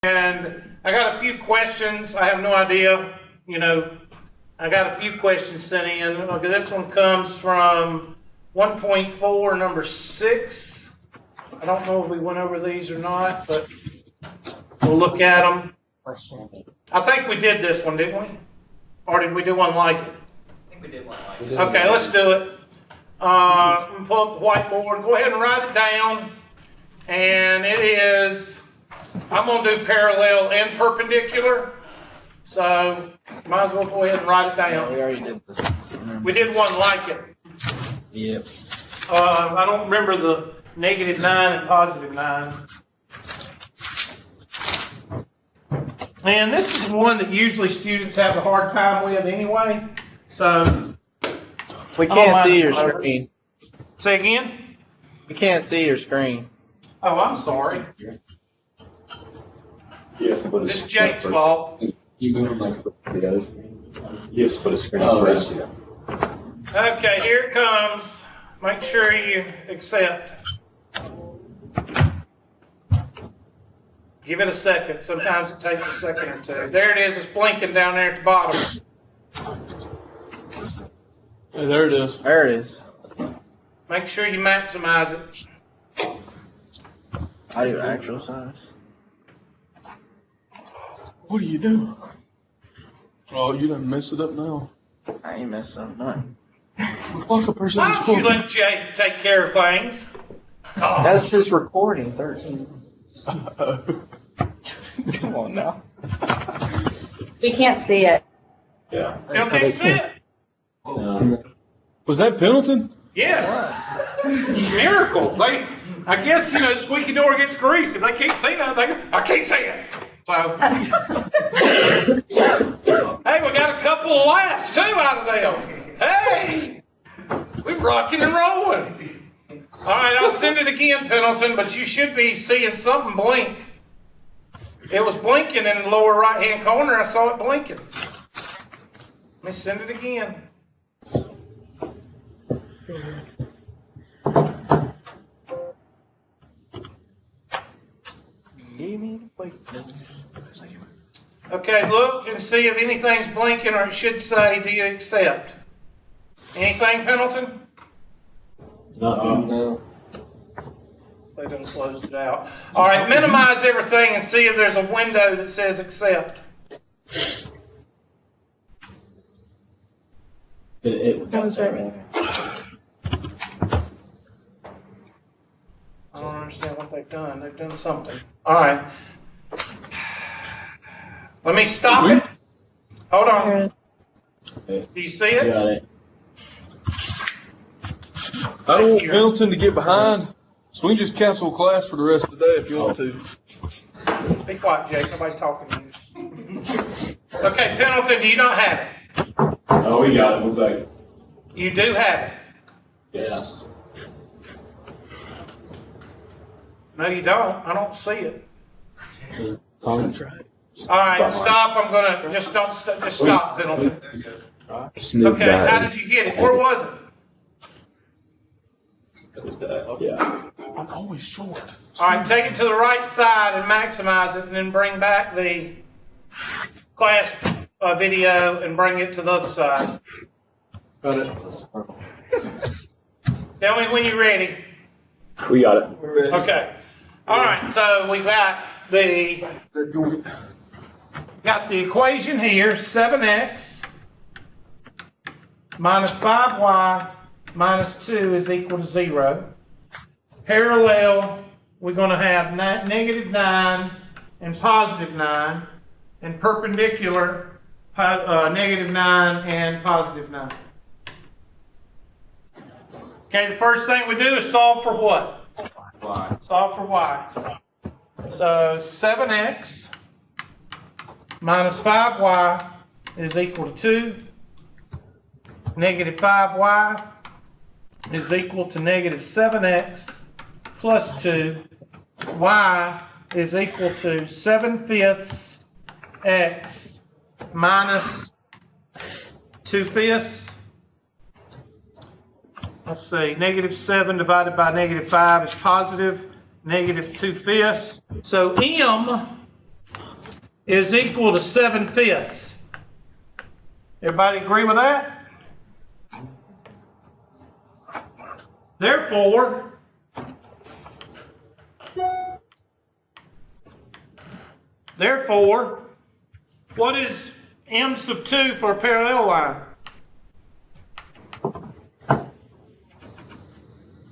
And I got a few questions. I have no idea, I got a few questions sent in. Okay, this one comes from 1.4, number 6. I don't know if we went over these or not, but we'll look at them. I think we did this one, didn't we? Or did we do one like it? I think we did one like it. Okay, let's do it. Pull up the whiteboard. Go ahead and write it down. And it is, I'm going to do parallel and perpendicular. So, might as well go ahead and write it down. We already did this. We did one like it. Yep. I don't remember the -9 and +9. And this is one that usually students have a hard time with anyway. So, We can't see your screen. say again? We can't see your screen. Oh, I'm sorry. Yes, put a It's Jake's fault. You move them like the other screen? Yes, put a screen first. Okay, here it comes. Make sure you accept. Give it a second. Sometimes it takes a second or two. There it is. It's blinking down there at the bottom. Hey, there it is. There it is. Make sure you maximize it. I do actual size. What are you doing? Oh, you done messed it up now. I ain't messing up nothing. Fuck a person. Why don't you let Jake take care of things? Oh, That's just recording 13 minutes. Come on now. We can't see it. Yeah. you can't see it? Was that Pendleton? Yes. It's a miracle. I guess, the squeaky door gets greased. If they can't see nothing, I can't see it. So, hey, we got a couple of laughs too out of them. Hey, we're rocking and rolling. All right, I'll send it again, Pendleton, but you should be seeing something blink. It was blinking in the lower right-hand corner. I saw it blinking. Let me send it again. Okay, look and see if anything's blinking, or it should say, do you accept? Anything, Pendleton? No. They done closed it out. All right, minimize everything and see if there's a window that says accept. That was right there. I don't understand what they've done. They've done something. All right. Let me stop it. Hold on. Do you see it? Got it. I don't want Pendleton to get behind, so we can just cancel class for the rest of the day if you want to. Be quiet, Jake. Nobody's talking to you. Okay, Pendleton, do you not have it? Oh, we got it. One second. You do have it. Yes. No, you don't. I don't see it. All All right, stop. I'm gonna just stop, Pendleton. Just move Okay, that. how did you get it? Where was it? Yeah. I'm always short. All right, take it to the right side and maximize it, and then bring back the class video and bring it to the other side. Got it. Tell me when you're ready. We got it. Okay. All right, so we got the equation here, 7x minus 5y minus 2 is equal to 0. Parallel, we're going to have -9 and +9, and perpendicular, -9 and +9. Okay, the first thing we do is solve for what? Y. Solve for y. So 7x minus 5y is equal to 2. Negative 5y is equal to negative 7x plus 2. Y is equal to 7/5 x minus 2/5. Let's see, -7 divided by -5 is positive, -2/5. So M is equal to 7/5. Everybody agree with that? Therefore, what is m sub 2 for a parallel line?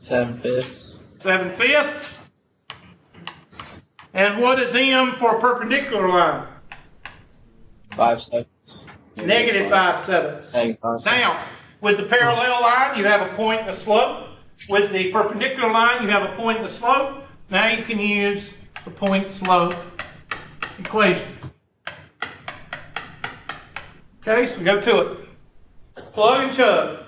7/5. 7/5. And what is m for a perpendicular line? 5/7. Negative 5/7. Negative 5/7. Now, with the parallel line, you have a point and a slope. With the perpendicular line, you have a point and a slope. Now you can use the point-slope equation. Okay, so go to it. Plug and chug.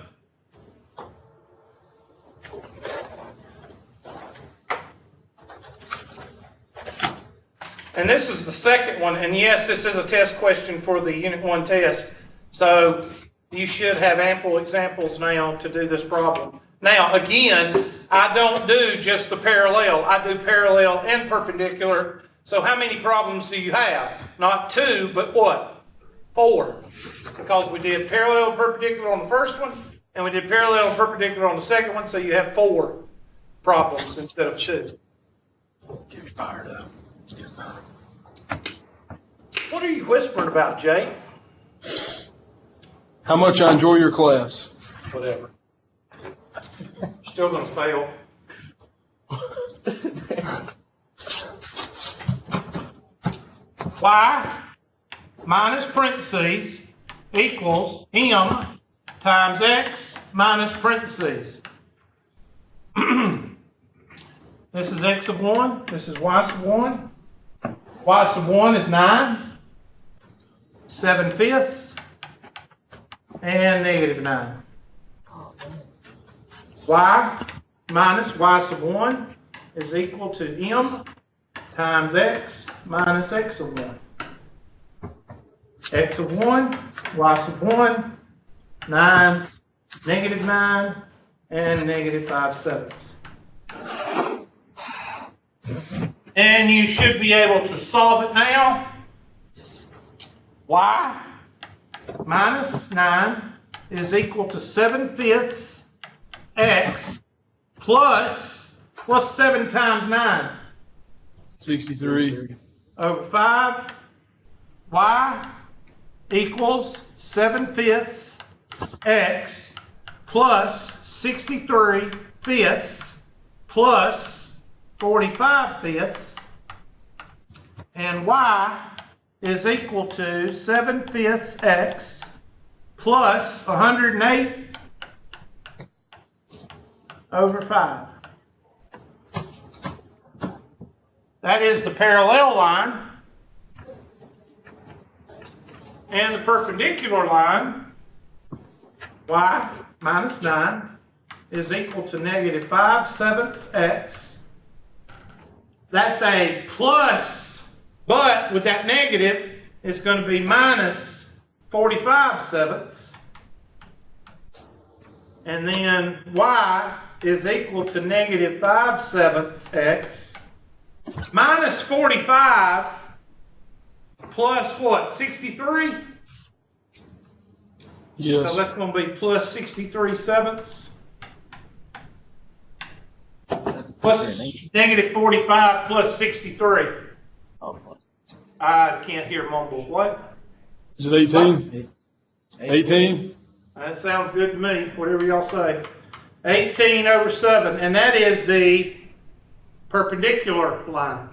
And this is the second one, and yes, this is a test question for the Unit 1 test. So you should have ample examples now to do this problem. Now, again, I don't do just the parallel. I do parallel and perpendicular. So how many problems do you have? Not 2, but what? 4. Because we did parallel and perpendicular on the first one, and we did parallel and perpendicular on the second one, so you have 4 problems instead of 2. Get fired up. What are you whispering about, Jay? How much I enjoy your class. Whatever. Still gonna fail. Y minus parentheses equals m times x minus parentheses. This is x sub 1. This is y sub 1. Y sub 1 is 9, 7/5, and negative 9. Y minus y sub 1 is equal to m times x minus x sub 1. X sub 1, y sub 1, 9, negative 9, and negative 5/7. And you should be able to solve it now. Y minus 9 is equal to 7/5 x plus, what's 7 times 9? 63. Over 5. Y equals 7/5 x plus 63/5 plus 45/5, and y is equal to 7/5 x plus 108 over 5. That is the parallel line. And the perpendicular line, y minus 9, is equal to negative 5/7 x. That's a plus, but with that negative, it's going to be minus 45/7. And then y is equal to negative 5/7 x minus 45 plus what? 63? Yes. So that's going to be plus 63/7. Plus negative 45 plus 63. Oh, I can't hear mumble. What? Is it 18? 18? That sounds good to me. Whatever y'all say. 18 over 7. And that is the perpendicular line.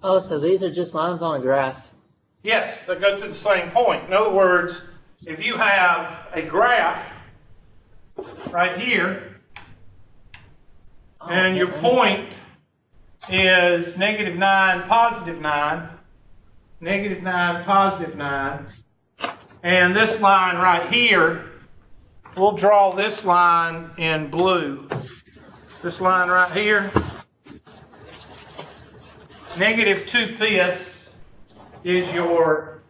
Oh, so these are just lines on a graph. Yes, they go to the same point. In other words, if you have a graph right here, and your point is negative 9, positive 9, negative 9, positive 9, and this line right here, we'll draw this line in blue. This line right here, negative 2/5 is your,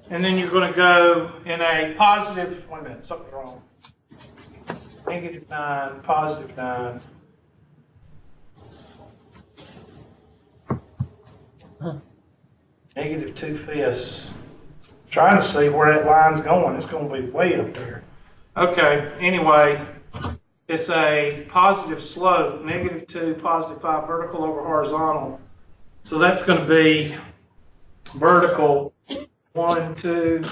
and then you're going to go in a positive, wait a minute, something's wrong. Negative 9, positive 9. Negative 2/5. Trying to see where that line's going. It's going to be way up there. Okay, anyway, it's a positive slope, -2, +5, vertical over horizontal. So that's going to be vertical 1, 2,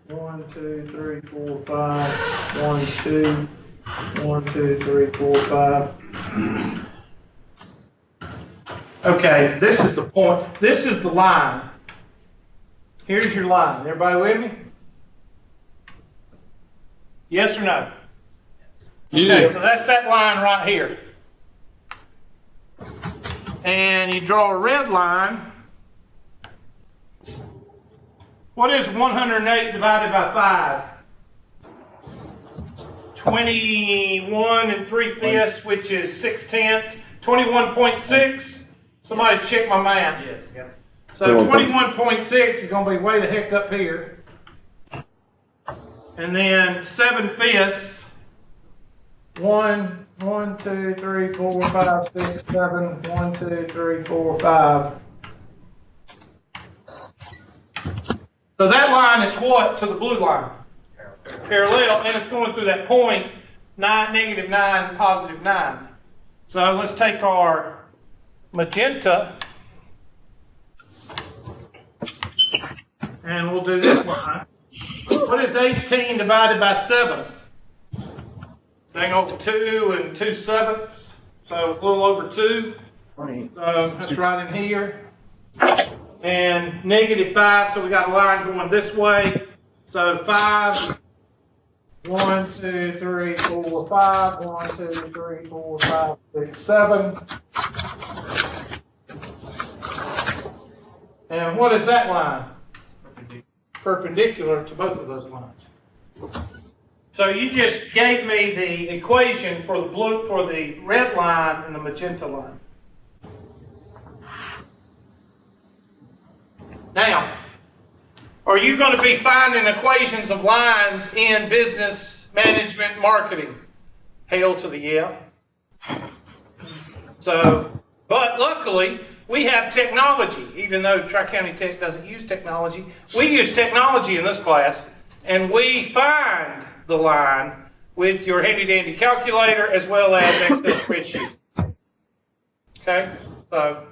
1, 2, 3, 4, 5, 1, 2, 1, 2, 3, 4, 5. Okay, this is the point. This is the line. Here's your line. Everybody with me? Yes or no? Okay, so that's that line right here. And you draw a red line. What is 108 divided by 5? 21 3/5, which is 6/10. 21.6. Somebody check my math. Yes. So 21.6 is going to be way the heck up here. And then 7/5. 1, 2, 3, 4, 5, 6, 7. 1, 2, 3, 4, 5. So that line is what to the blue line? Parallel, and it's going through that point, -9, +9. So let's take our magenta, and we'll do this line. What is 18 divided by 7? Bang over 2 2/7, so it's a little over 2. So that's right in here. And -5, so we got a line going this way. So 5, 1, 2, 3, 4, 5, 1, 2, 3, 4, 5, 6, 7. And what is that line? Perpendicular to both of those lines. So you just gave me the equation for the red line and the magenta line. Now, are you going to be finding equations of lines in business management marketing? Hail to the yeah. So, but luckily, we have technology. Even though Tri-County Tech doesn't use technology, we use technology in this class, and we find the line with your handy-dandy calculator as well as Excel spreadsheet. Okay? So,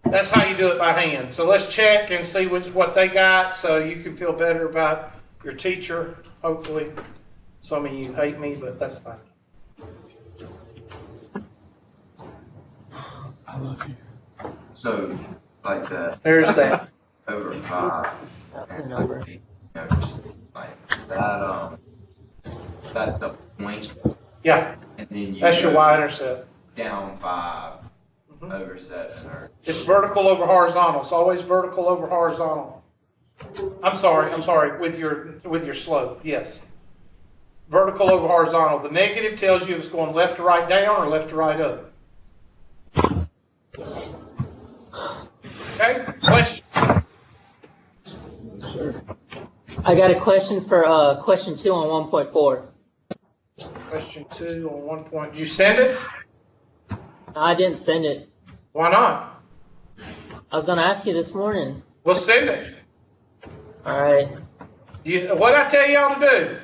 that's how you do it by hand. So let's check and see what they got so you can feel better about your teacher. Hopefully, some of you hate me, but that's fine. I love you. So, like that, There's that. over 5, That's the number. just like that, that's a point, Yeah, and then you that's your go y-intercept. down 5, over 7, or It's vertical over horizontal. It's always vertical over horizontal. I'm sorry, with your slope, yes. Vertical over horizontal. The negative tells you if it's going left to right down or left to right up. Okay, question? Sure. I got a question for question 2 on 1.4. Question 2 on 1 point. Did you send it? I didn't send it. Why not? I was going to ask you this morning. Well, send it. All right. What did I tell y'all to do?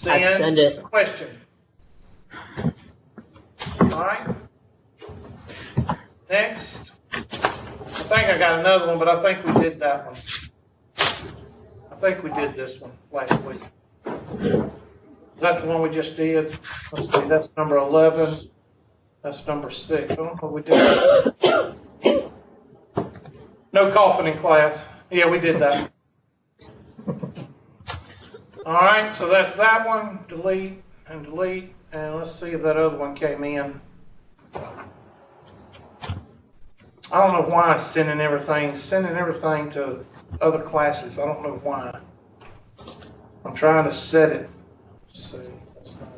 I'd send it. the question. All right. Next. I think I got another one, but I think we did that one. I think we did this one last week. Is that the one we just did? Let's see, that's number 11. That's number 6. I don't know what we did. No coughing in class. Yeah, we did that. All right, so that's that one. Delete and delete. And let's see if that other one came in. I don't know why I'm sending everything to other classes. I don't know why. I'm trying to set it. Let's see, that's not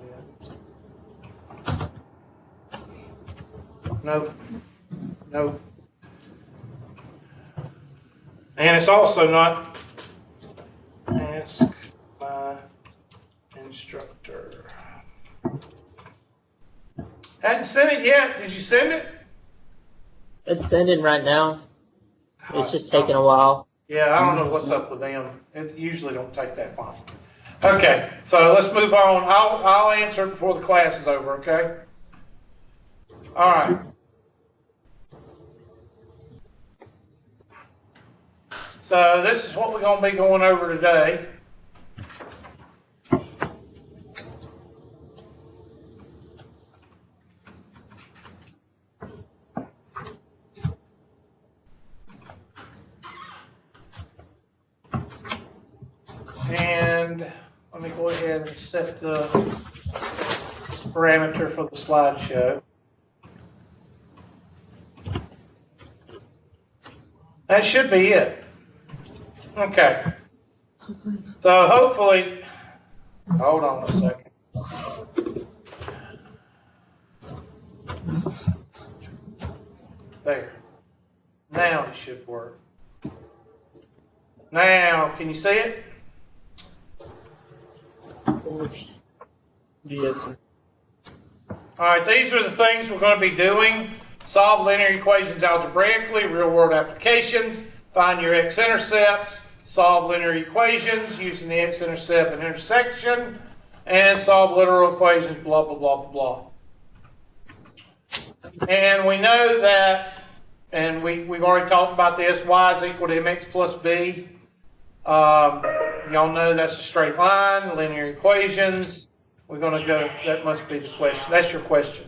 it. Nope. And it's also not ask my instructor. Hadn't sent it yet. Did you send it? It's sending right now. It's just taking a while. Yeah, I don't know what's up with them. It usually don't take that long. Okay, so let's move on. I'll answer it before the class is over, okay? All right. So this is what we're going to be going over today. And let me go ahead and set the parameter for the slideshow. That should be it. Okay. So hopefully, hold on a second. There. Now it should work. Now, can you see it? Yes, sir. All right, these are the things we're going to be doing. Solve linear equations algebraically, real-world applications, find your x-intercepts, solve linear equations using the x-intercept and intersection, and solve literal equations, blah, blah, blah, blah, blah. And we know that, and we've already talked about this, y is equal to mx plus b. Y'all know that's a straight line, linear equations. We're going to go, that must be the question. That's your question.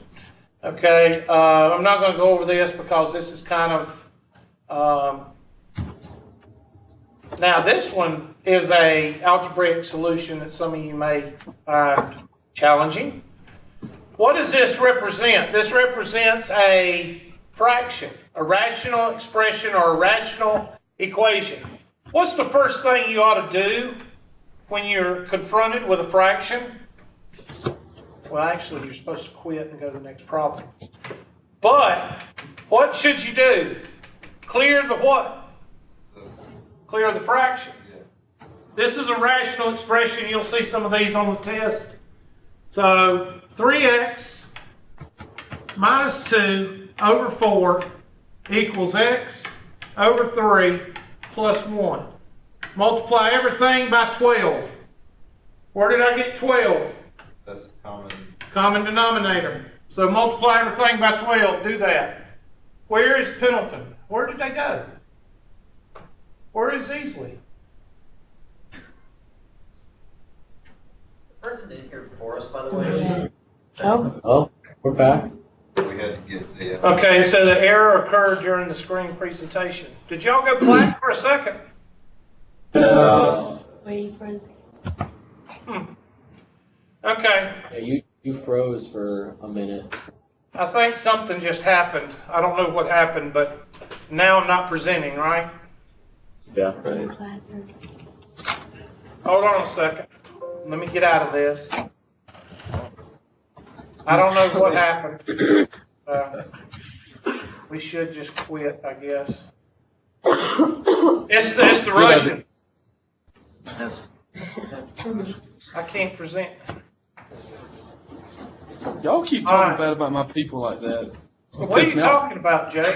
Okay, I'm not going to go over this because this is kind of, now this one is a algebraic solution that some of you may find challenging. What does this represent? This represents a fraction, a rational expression or a rational equation. What's the first thing you ought to do when you're confronted with a fraction? Well, actually, you're supposed to quit and go to the next problem. But what should you do? Clear the what? Clear the fraction. This is a rational expression. You'll see some of these on the test. So 3x minus 2 over 4 equals x over 3 plus 1. Multiply everything by 12. Where did I get 12? That's common. Common denominator. So multiply everything by 12. Do that. Where is Pendleton? Where did they go? Where is Easley? Person in here before us, by the way. Oh, we're back. We had to get the. Okay, so the error occurred during the screen presentation. Did y'all go black for a second? Waiting for his. Okay. Yeah, you froze for a minute. I think something just happened. I don't know what happened, but now I'm not presenting, right? Yeah. Right. Hold on a second. Let me get out of this. I don't know what happened. We should just quit, I guess. It's the Russian. I can't present. Y'all keep talking bad about my people like that. What are you talking about, Jay?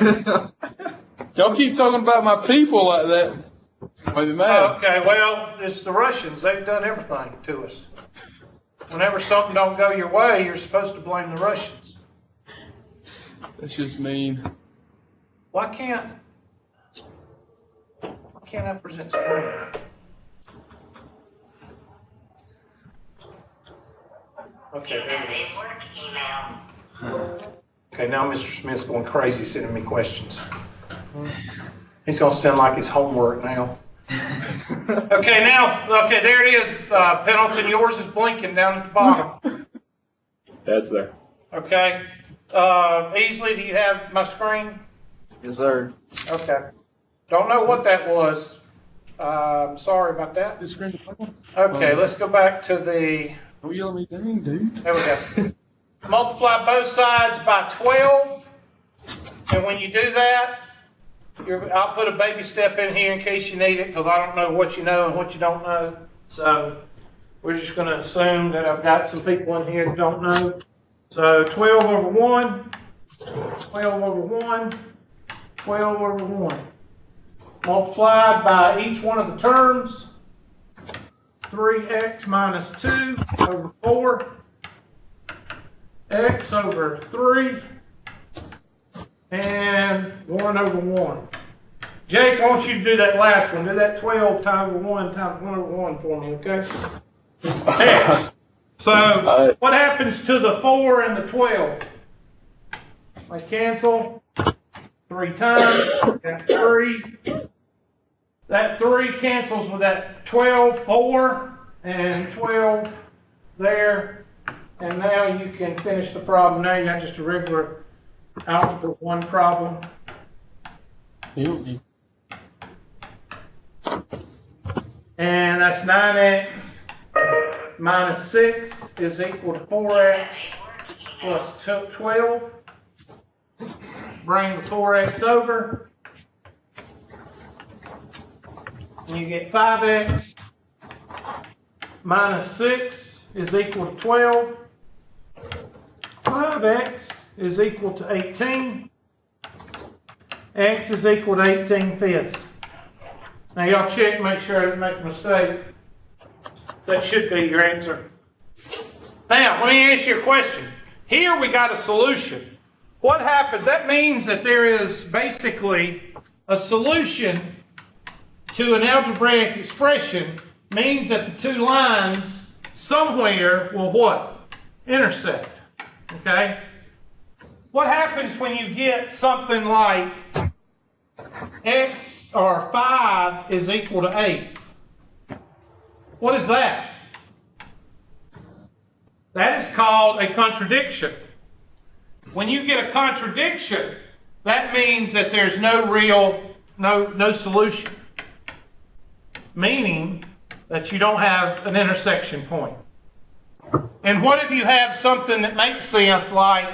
Y'all keep talking about my people like that. It's gonna make me mad. Okay, well, it's the Russians. They've done everything to us. Whenever something don't go your way, you're supposed to blame the Russians. That's just mean. Why can't I present screen? Okay, there it is. Okay, now Mr. Smith's going crazy sending me questions. He's going to send like his homework now. Okay, there it is. Pendleton, yours is blinking down at the bottom. That's there. Okay. Easley, do you have my screen? Yes, sir. Okay. Don't know what that was. Sorry about that. This screen. Okay, let's go back to the. Don't yell at me, dang, dude. There we go. Multiply both sides by 12. And when you do that, I'll put a baby step in here in case you need it, because I don't know what you know and what you don't know. So we're just going to assume that I've got some people in here that don't know. So 12 over 1, 12 over 1, 12 over 1. multiplied by each one of the terms. 3x minus 2 over 4. X over 3. And 1 over 1. Jake, I want you to do that last one. Do that 12 times 1 times 1 over 1 for me, okay? X. So, what happens to the 4 and the 12? They cancel 3 times. Got 3. That 3 cancels with that 12, 4, and 12 there. And now you can finish the problem. Now you got just a regular algebra 1 problem. And that's 9x minus 6 is equal to 4x plus 12. Bring the 4x over. And you get 5x minus 6 is equal to 12. 5x is equal to 18. X is equal to 18/5. Now y'all check, make sure I didn't make a mistake. That should be your answer. Now, let me ask you a question. Here we got a solution. What happened? That means that there is basically a solution to an algebraic expression, means that the two lines somewhere will what? Intersect. Okay? What happens when you get something like x or 5 is equal to 8? What is that? That is called a contradiction. When you get a contradiction, that means that there's no solution. Meaning that you don't have an intersection point. And what if you have something that makes sense, like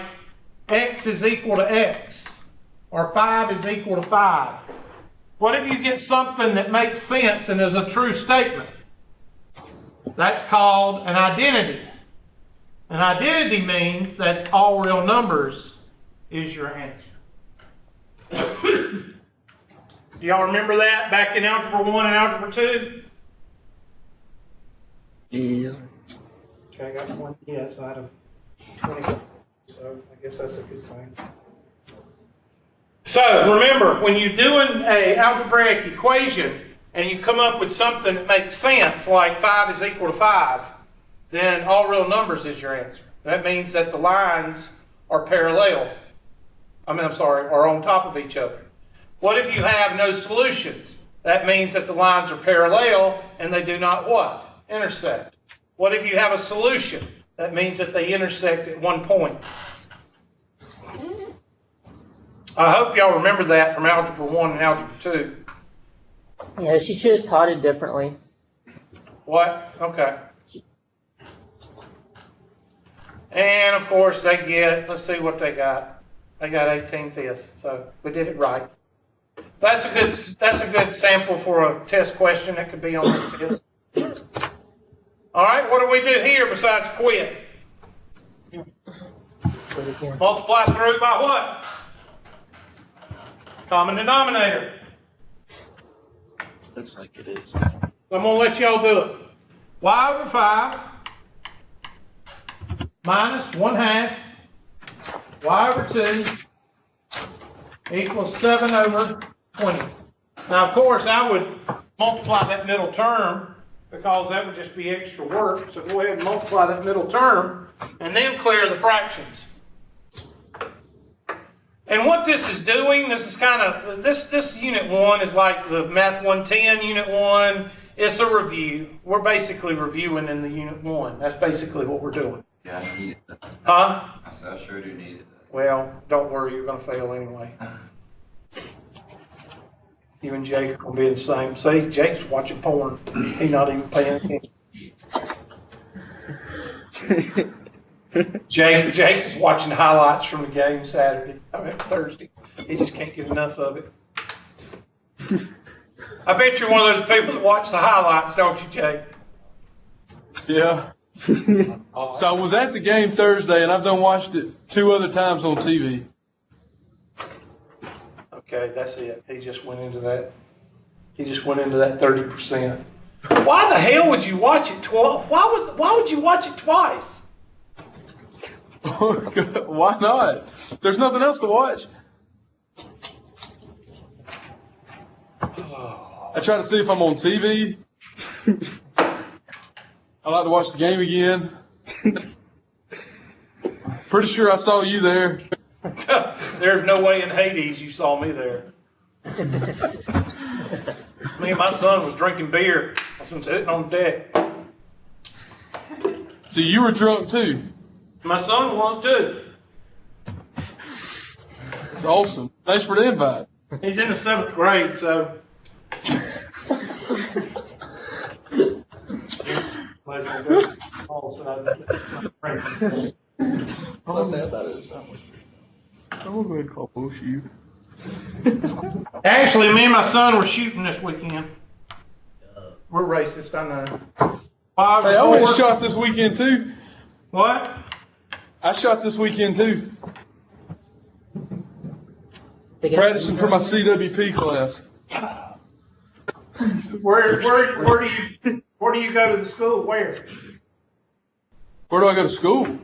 x is equal to x or 5 is equal to 5? What if you get something that makes sense and is a true statement? That's called an identity. An identity means that all real numbers is your answer. Do y'all remember that back in Algebra 1 and Algebra 2? Yeah. Okay, I got one yes out of 20. So I guess that's a good thing. So remember, when you're doing an algebraic equation and you come up with something that makes sense, like 5 is equal to 5, then all real numbers is your answer. That means that the lines are parallel. Are on top of each other. What if you have no solutions? That means that the lines are parallel and they do not what? Intersect. What if you have a solution? That means that they intersect at one point. I hope y'all remember that from Algebra 1 and Algebra 2. Yeah, she just taught it differently. What? Okay. And of course they get, let's see what they got. They got 18/5, so we did it right. That's a good sample for a test question that could be on this test. All right, what do we do here besides quit? Multiply through by what? Common denominator. Looks like it is. I'm going to let y'all do it. Y over 5 minus 1/2 y over 2 equals 7 over 20. Now, of course, I would multiply that middle term because that would just be extra work. So go ahead and multiply that middle term and then clear the fractions. And what this is doing, this is kind of, this Unit 1 is like the Math 110 Unit 1. It's a review. We're basically reviewing in the Unit 1. That's basically what we're doing. Yeah, I need it. Huh? I said, I sure do need it. Well, don't worry, you're going to fail anyway. You and Jake are going to be the same. See, Jake's watching porn. He's not even paying attention. Jake is watching highlights from the game Thursday. He just can't get enough of it. I bet you're one of those people that watch the highlights, don't you, Jake? Yeah. So I was at the game Thursday, and I've done watched it 2 other times on TV. Okay, that's it. He just went into that. He just went into that 30%. Why the hell would you watch it why would you watch it twice? Why not? There's nothing else to watch. I try to see if I'm on TV. I like to watch the game again. Pretty sure I saw you there. There's no way in Hades you saw me there. Me and my son was drinking beer. I was sitting on the deck. So you were drunk too. My son was too. It's awesome. Thanks for the invite. He's in the 7th grade, so. I'm going to go ahead and call bullshit. Actually, me and my son were shooting this weekend. We're racist, I know. Hey, I went and shot this weekend too. What? I shot this weekend too. Practicing for my CWP class. Where do you go to the school? Where? Where do I go to school?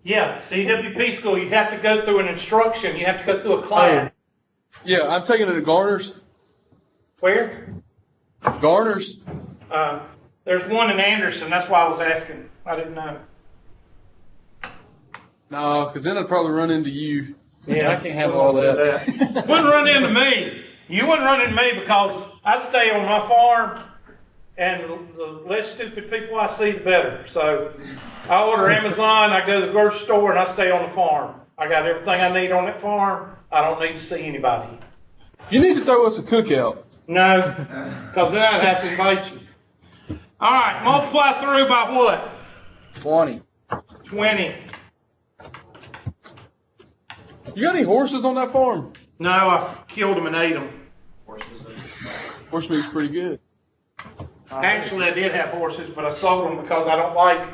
Yeah, CWP school. You have to go through an instruction. You have to go through a class. Yeah, I'm taking it at Garner's. Where? Garner's. There's one in Anderson. That's why I was asking. I didn't know. No, because then I'd probably run into you. Yeah, I can't have all that. Wouldn't run into me. You wouldn't run into me because I stay on my farm, and the less stupid people I see, the better. So I order Amazon, I go to the grocery store, and I stay on the farm. I got everything I need on that farm. I don't need to see anybody. You need to throw us a cookout. No, because then I'd have to invite you. All right, multiply through by what? 20. 20. You got any horses on that farm? No, I killed them and ate them. Horse meat's pretty good. Actually, I did have horses, but I sold them because I don't like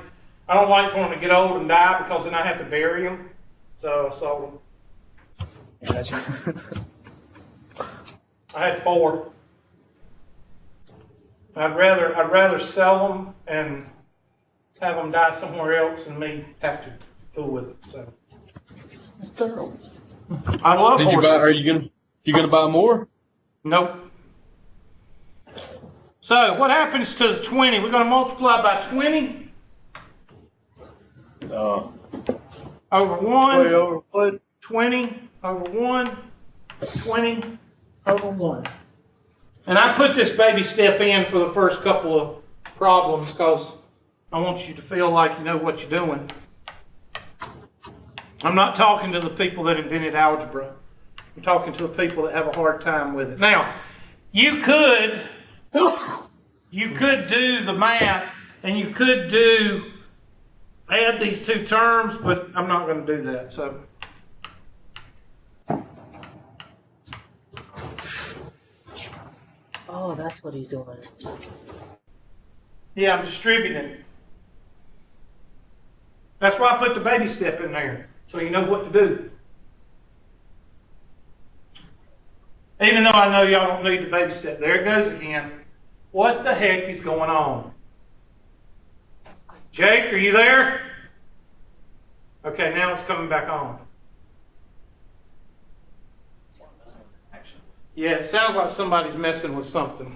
for them to get old and die because then I have to bury them. So I sold them. Gotcha. I had 4. I'd rather sell them and have them die somewhere else than me have to fool with it. So It's terrible. I love Did you horses. buy? Are you gonna buy more? Nope. So what happens to the 20? We're going to multiply by 20 over 1. Way over what? 20 over 1. 20 over 1. And I put this baby step in for the first couple of problems because I want you to feel like you know what you're doing. I'm not talking to the people that invented algebra. I'm talking to the people that have a hard time with it. Now, you could do the math and you could add these 2 terms, but I'm not going to do that. So. Oh, that's what he's doing. Yeah, I'm distributing. That's why I put the baby step in there, so you know what to do. Even though I know y'all don't need the baby step. There it goes again. What the heck is going on? Jake, are you there? Okay, now it's coming back on. Yeah, it sounds like somebody's messing with something.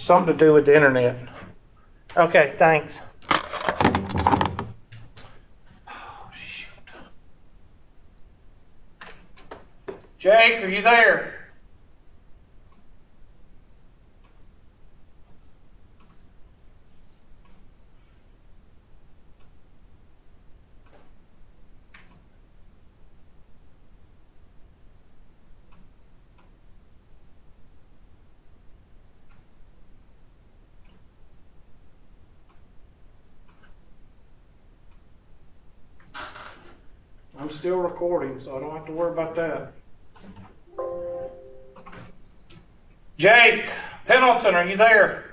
Something to do with the internet. Okay, thanks. Oh, shoot. Jake, are you there? I'm still recording, so I don't have to worry about that. Jake Pendleton, are you there?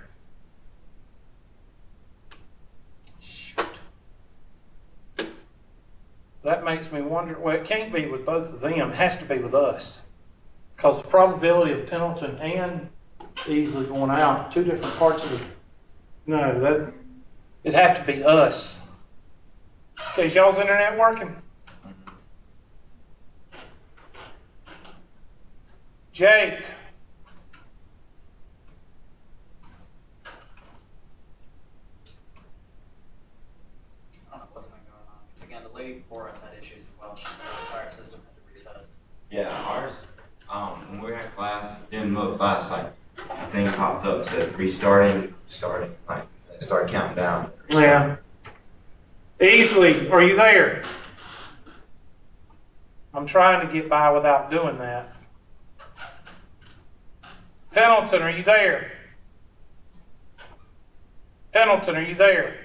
Shoot. That makes me wonder, well, it can't be with both of them. It has to be with us. Because the probability of Pendleton and Easley going out, two different parts of the, no, that, it'd have to be us. Okay, is y'all's internet working? Jake. I don't know what's been going on. Because again, the lady before us had issues as well. She said the entire system had to reset. Yeah, ours, when we were in class, in the middle of class, like, a thing popped up, said restarting, like, it started counting down. Yeah. Easley, are you there? I'm trying to get by without doing that. Pendleton, are you there? Pendleton, are you there?